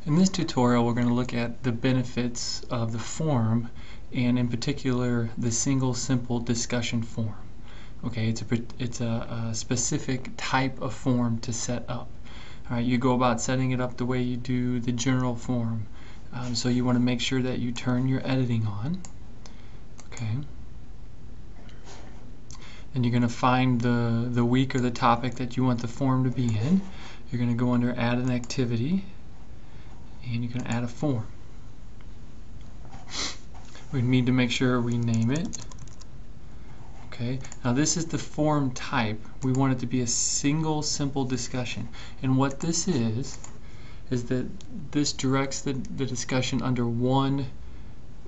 In this tutorial, we're going to look at the benefits of the form, and in particular the single simple discussion form. Okay, it's a specific type of form to set up. All right, you go about setting it up the way you do the general form. So you want to make sure that you turn your editing on. Okay. Then you're going to find the week or the topic that you want the form to be in. You're going to go under Add an Activity, and you're going to add a form. We need to make sure we name it. Okay. Now this is the form type. We want it to be a single simple discussion. And what this is that this directs the discussion under one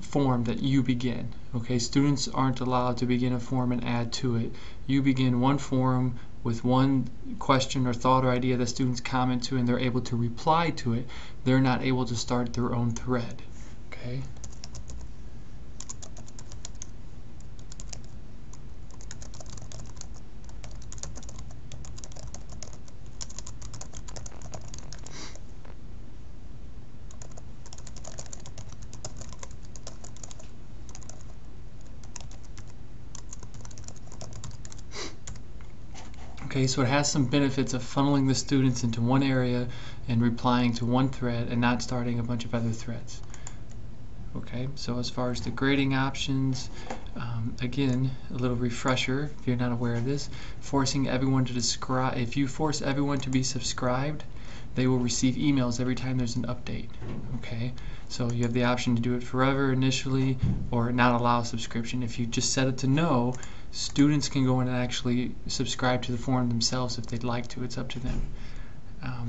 form that you begin. Okay, students aren't allowed to begin a form and add to it. You begin one form with one question or thought or idea that students comment to, and they're able to reply to it. They're not able to start their own thread. Okay. Okay, so it has some benefits of funneling the students into one area and replying to one thread and not starting a bunch of other threads. Okay, so as far as the grading options, again, a little refresher if you're not aware of this, forcing everyone to subscribe. If you force everyone to be subscribed, they will receive emails every time there's an update. Okay, so you have the option to do it forever initially or not allow subscription. If you just set it to no, students can go in and actually subscribe to the form themselves if they'd like to. It's up to them.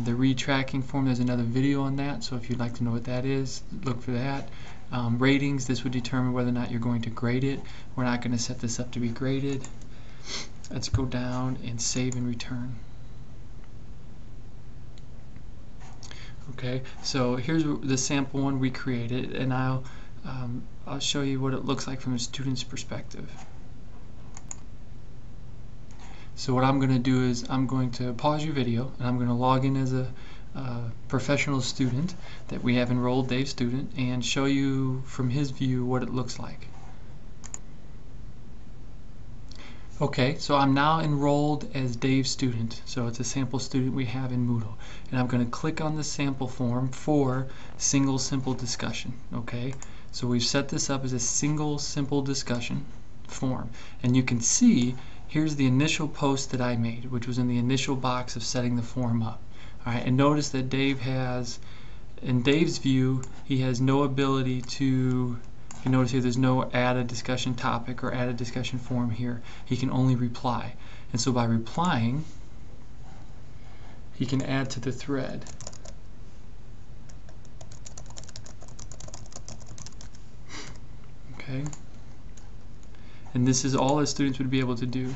The retracking form, there's another video on that, so if you'd like to know what that is, look for that. Ratings, this would determine whether or not you're going to grade it. We're not going to set this up to be graded. Let's go down and save and return. Okay, so here's the sample one we created, and I'll show you what it looks like from a student's perspective. So what I'm going to do is I'm going to pause your video, and I'm going to log in as a professional student that we have enrolled, Dave Student, and show you from his view what it looks like. Okay, so I'm now enrolled as Dave Student, so it's a sample student we have in Moodle, and I'm going to click on the sample form for single simple discussion. Okay, so we've set this up as a single simple discussion form, and you can see here's the initial post that I made, which was in the initial box of setting the form up. Alright, and notice that Dave has, in Dave's view, he has no ability to, you notice here there's no add a discussion topic or add a discussion form here. He can only reply. And so by replying, he can add to the thread. Okay. And this is all that students would be able to do.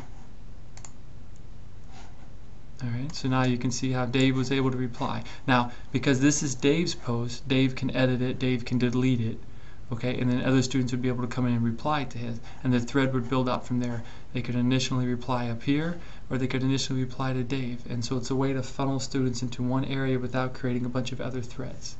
Alright, so now you can see how Dave was able to reply. Now, because this is Dave's post, Dave can edit it, Dave can delete it, okay, and then other students would be able to come in and reply to his, and the thread would build out from there. They could initially reply up here, or they could initially reply to Dave, and so it's a way to funnel students into one area without creating a bunch of other threads.